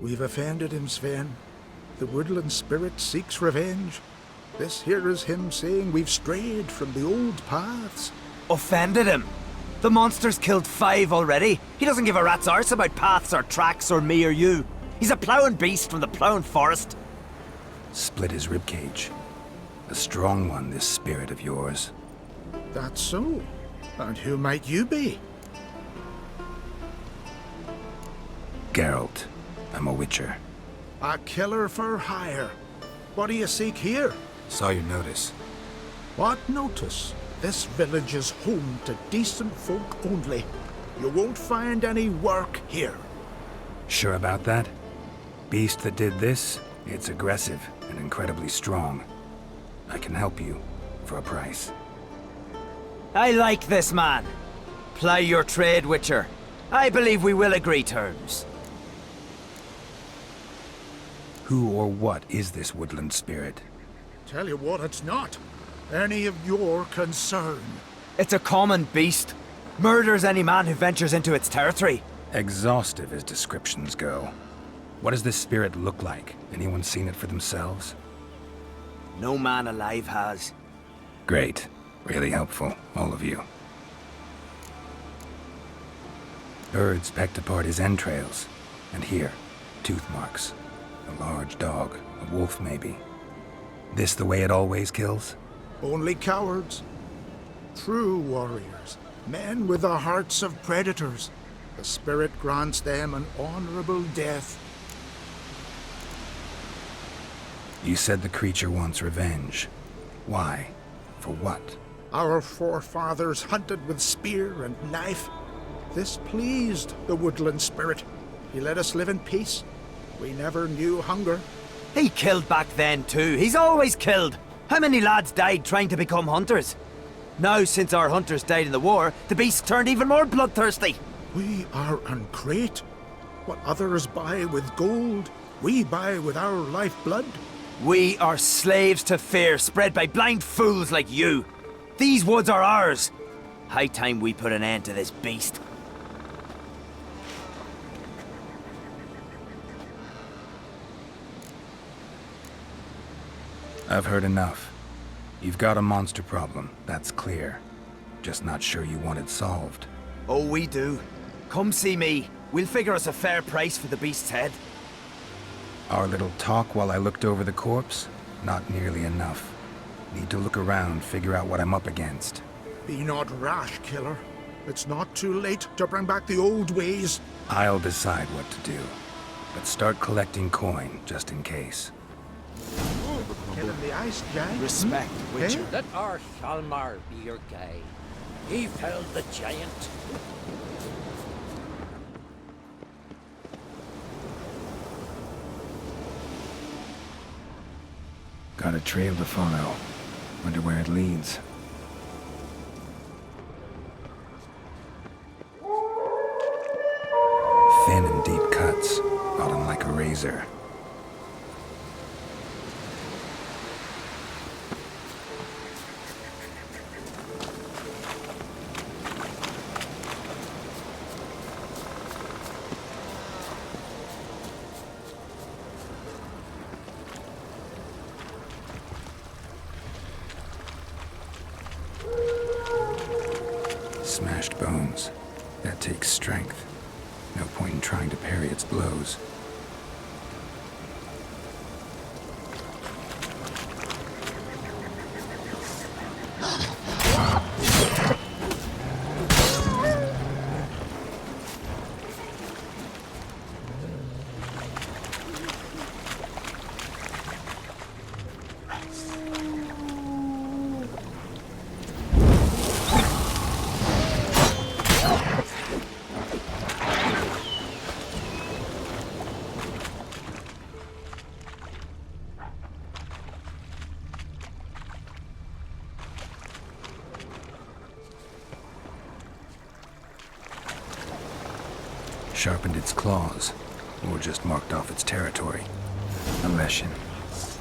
We've offended him, Sven. The woodland spirit seeks revenge. This here is him saying we've strayed from the old paths. Offended him? The monster's killed 5 already. He doesn't give a rat's arse about paths or tracks or me or you. He's a ploughing beast from the ploughing forest. Split his ribcage. A strong one, this spirit of yours. That's so. And who might you be? Geralt. I'm a witcher. A killer for hire. What do you seek here? Saw your notice. What notice? This village is home to decent folk only. You won't find any work here. Sure about that? Beast that did this, it's aggressive and incredibly strong. I can help you, for a price. I like this man. Ply your trade, Witcher. I believe we will agree terms. Who or what is this woodland spirit? Tell you what, it's not any of your concern. It's a common beast. Murders any man who ventures into its territory. Exhaustive as descriptions go. What does this spirit look like? Anyone seen it for themselves? No man alive has. Great. Really helpful, all of you. Birds pecked apart his entrails. And here, tooth marks. A large dog, a wolf maybe. This the way it always kills? Only cowards. True warriors. Men with the hearts of predators. The spirit grants them an honorable death. You said the creature wants revenge. Why? For what? Our forefathers hunted with spear and knife. This pleased the woodland spirit. He let us live in peace. We never knew hunger. He killed back then too. He's always killed. How many lads died trying to become hunters? Now, since our hunters died in the war, the beast turned even more bloodthirsty. We are uncreate. What others buy with gold, we buy with our lifeblood. We are slaves to fear spread by blind fools like you. These woods are ours. High time we put an end to this beast. I've heard enough. You've got a monster problem, that's clear. Just not sure you want it solved. Oh, we do. Come see me. We'll figure us a fair price for the beast's head. Our little talk while I looked over the corpse? Not nearly enough. Need to look around, figure out what I'm up against. Be not rash, killer. It's not too late to bring back the old ways. I'll decide what to do. But start collecting coin, just in case. Killing the ice giant. Respect, Witcher. Let our Hjalmar be your guide. He felled the giant. Got a trail to follow. Wonder where it leads. Thin and deep cuts, bottom like a razor. Smashed bones. That takes strength. No point in trying to parry its blows. Sharpened its claws, or just marked off its territory. A Leshen.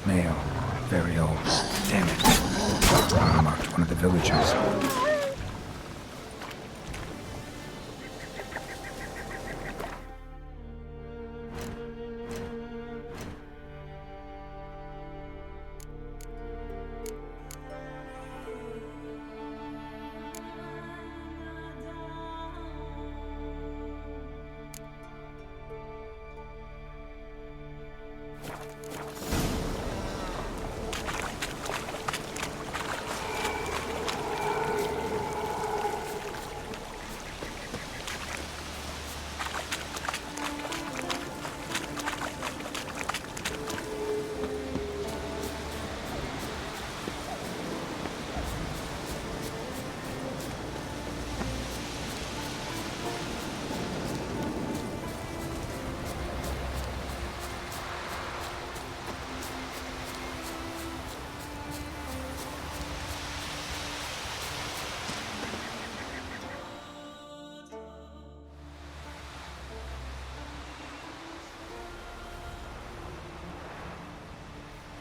Male. Very old. Damn it. I marked one of the villagers.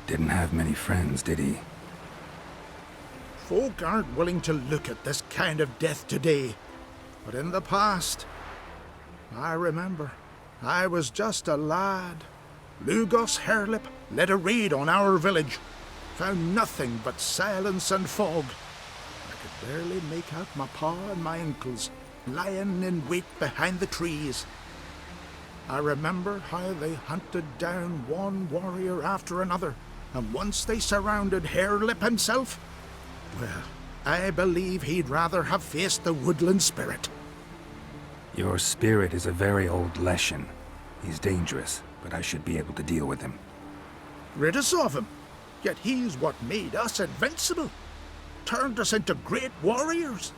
Didn't have many friends, did he? Folk aren't willing to look at this kind of death today. But in the past, I remember, I was just a lad. Lugos Hairlip led a raid on our village. Found nothing but silence and fog. I could barely make out my pa and my uncles lying in wait behind the trees. I remember how they hunted down one warrior after another, and once they surrounded Hairlip himself, well, I believe he'd rather have faced the woodland spirit. Your spirit is a very old Leshen. He's dangerous, but I should be able to deal with him. Rid us of him. Yet he's what made us invincible. Turned us into great warriors.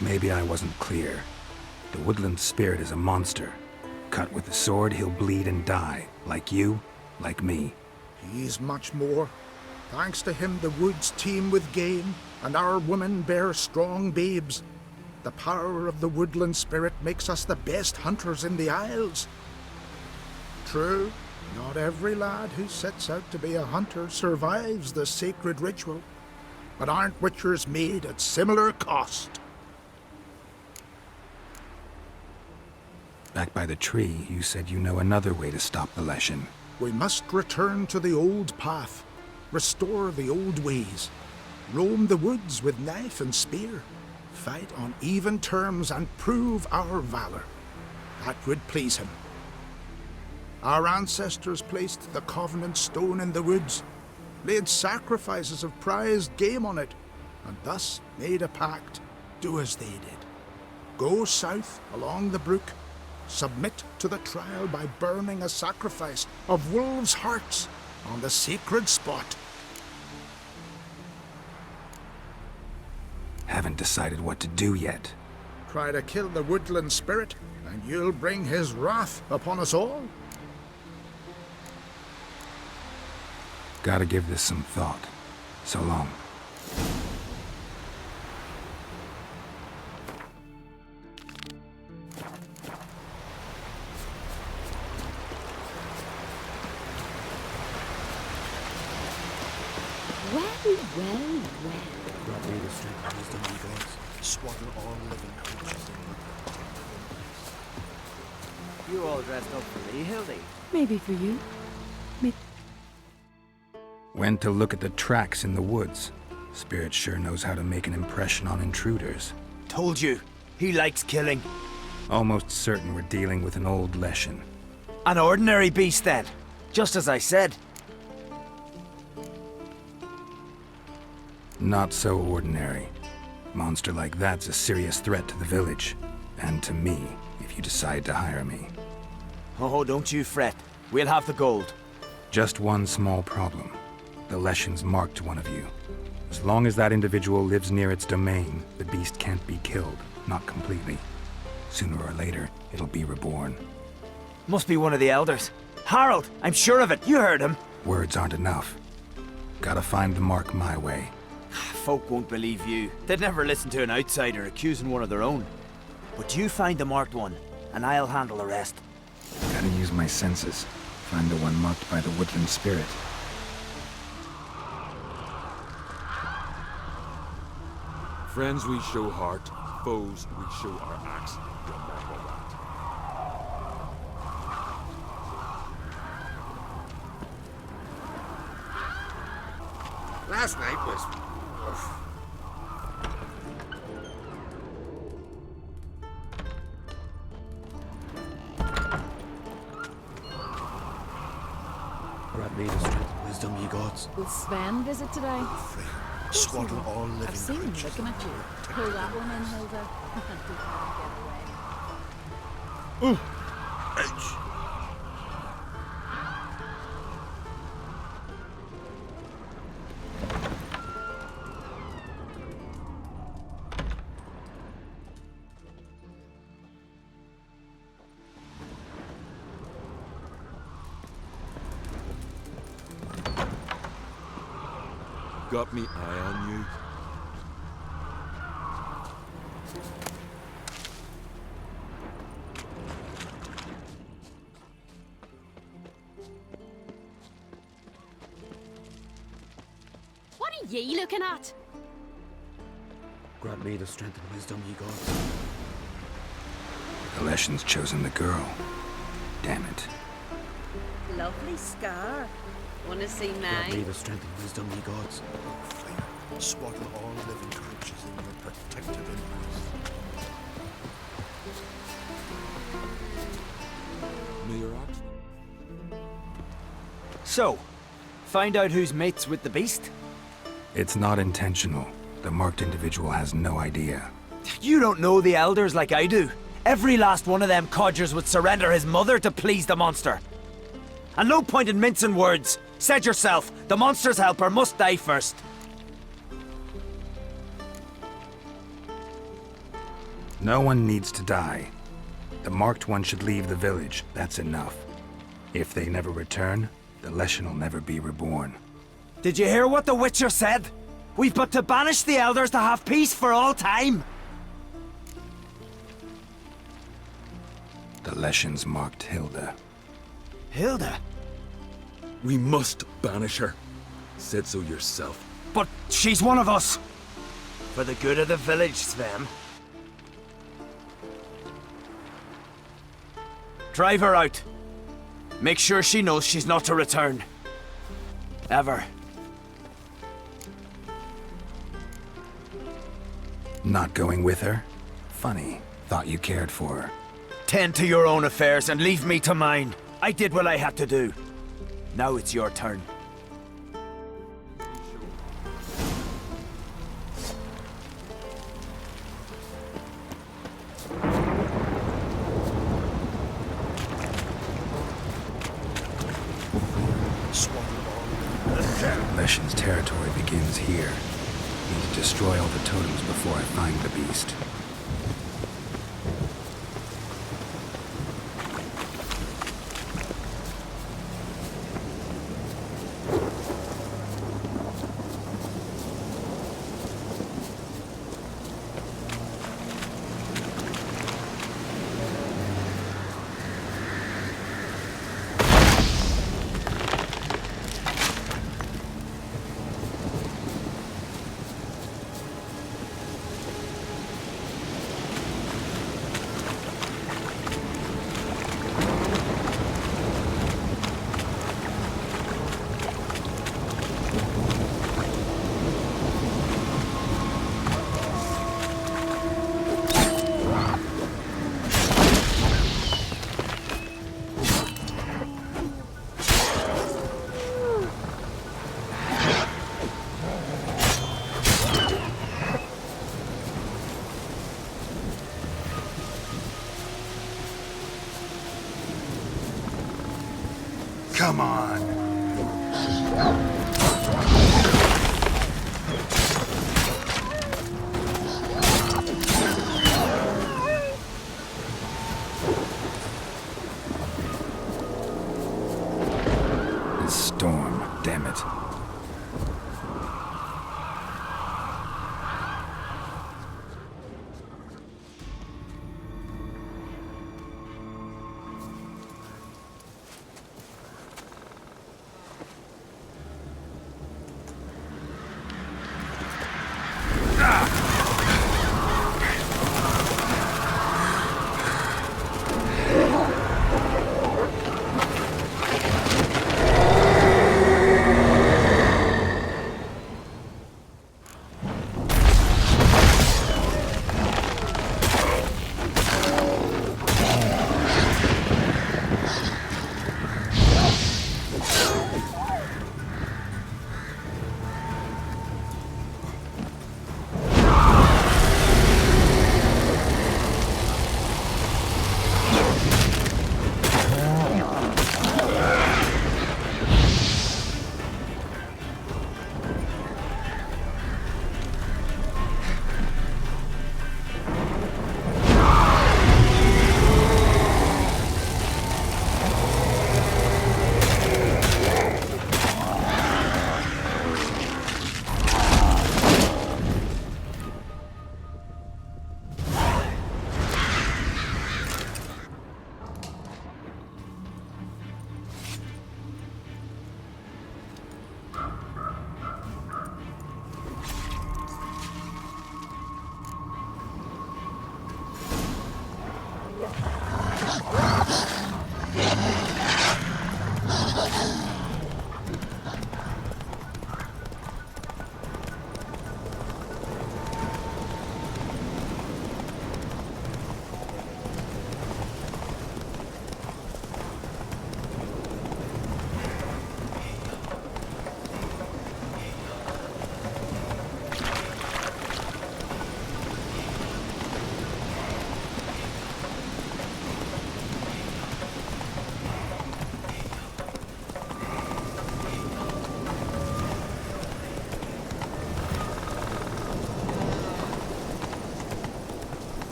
Maybe I wasn't clear. The woodland spirit is a monster. Cut with a sword, he'll bleed and die. Like you, like me. He's much more. Thanks to him, the woods teem with game, and our women bear strong babes. The power of the woodland spirit makes us the best hunters in the Isles. True, not every lad who sets out to be a hunter survives the sacred ritual, but aren't witchers made at similar cost? Back by the tree, you said you know another way to stop the Leshen. We must return to the old path, restore the old ways, roam the woods with knife and spear, fight on even terms and prove our valor. That would please him. Our ancestors placed the Covenant Stone in the woods, laid sacrifices of prized game on it, and thus made a pact. Do as they did. Go south along the brook, submit to the trial by burning a sacrifice of wolves' hearts on the sacred spot. Haven't decided what to do yet. Try to kill the woodland spirit, and you'll bring his wrath upon us all. Gotta give this some thought. So long. Well. Swaddle all living creatures in You all dressed up for me, Hildy? Maybe for you. Went to look at the tracks in the woods. Spirit sure knows how to make an impression on intruders. Told you, he likes killing. Almost certain we're dealing with an old Leshen. An ordinary beast then, just as I said. Not so ordinary. Monster like that's a serious threat to the village. And to me, if you decide to hire me. Oh, don't you fret. We'll have the gold. Just one small problem. The Leshen's marked one of you. As long as that individual lives near its domain, the beast can't be killed. Not completely. Sooner or later, it'll be reborn. Must be one of the elders. Harold, I'm sure of it. You heard him. Words aren't enough. Gotta find the mark my way. Folk won't believe you. They'd never listen to an outsider accusing one of their own. But you find the marked one, and I'll handle the rest. Gotta use my senses. Find the one marked by the woodland spirit. Friends we show heart, foes we show our axe. Remember that. Last night was... We're at Maiden Street. Wisdom, ye gods. Will Sven visit today? Swaddle all living I've seen him creatures. looking at you. Pull that one in, Hilda. Got me eye on you. ye looking at? Grant me the strength and wisdom, ye gods. The Leshen's chosen the girl. Damn it. Lovely scar. Wanna see Grant me mine? the strength and wisdom, ye gods. Fire, swaddle all living creatures in your protective embrace. Mayor Oxman. So, find out who's mates with the beast? It's not intentional. The marked individual has no idea. You don't know the elders like I do. Every last one of them codgers would surrender his mother to please the monster. And no point in mincing words. Said yourself, the monster's helper must die first. No one needs to die. The marked one should leave the village. That's enough. If they never return, the Leshen will never be reborn. Did you hear what the Witcher said? We've but to banish the elders to have peace for all time. The Leshen's marked Hilda. Hilda? We must banish her. Said so yourself. But she's one of us. For the good of the village, Sven. Drive her out. Make sure she knows she's not to return. Ever. Not going with her? Funny. Thought you cared for her. Tend to your own affairs and leave me to mine. I did what I had to do. Now it's your turn. Leshen's territory begins here. Need to destroy all the totems before I find the beast. Come on! This storm, damn it.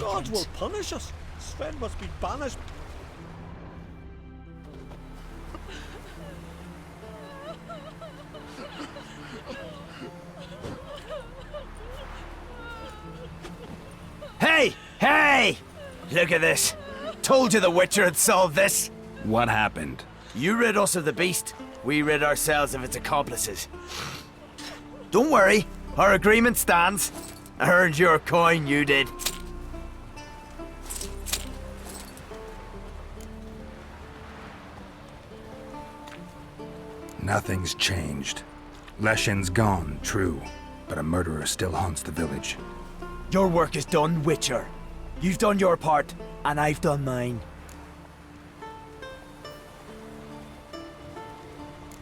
God will punish us. Sven must be banished. Hey! Hey! Look at this. Told you the Witcher had solved this. What happened? You rid us of the beast. We rid ourselves of its accomplices. Don't worry. Our agreement stands. I earned your coin, you did. Nothing's changed. Leshin's gone, true, but a murderer still haunts the village. Your work is done, Witcher. You've done your part, and I've done mine.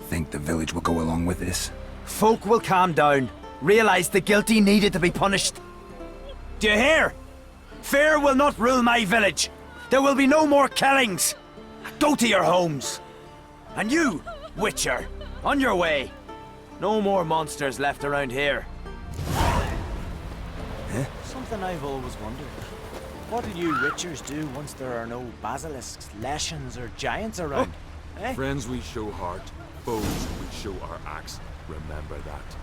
Think the village will go along with this? Folk will calm down, realize the guilty needed to be punished. Do you hear? Fear will not rule my village. There will be no more killings. Go to your homes. And you, Witcher, on your way. No more monsters left around here. Something I've always wondered. What do you Witchers do once there are no basilisks, leshens, or giants around? Eh? Friends we show heart, foes we show our axe. Remember that.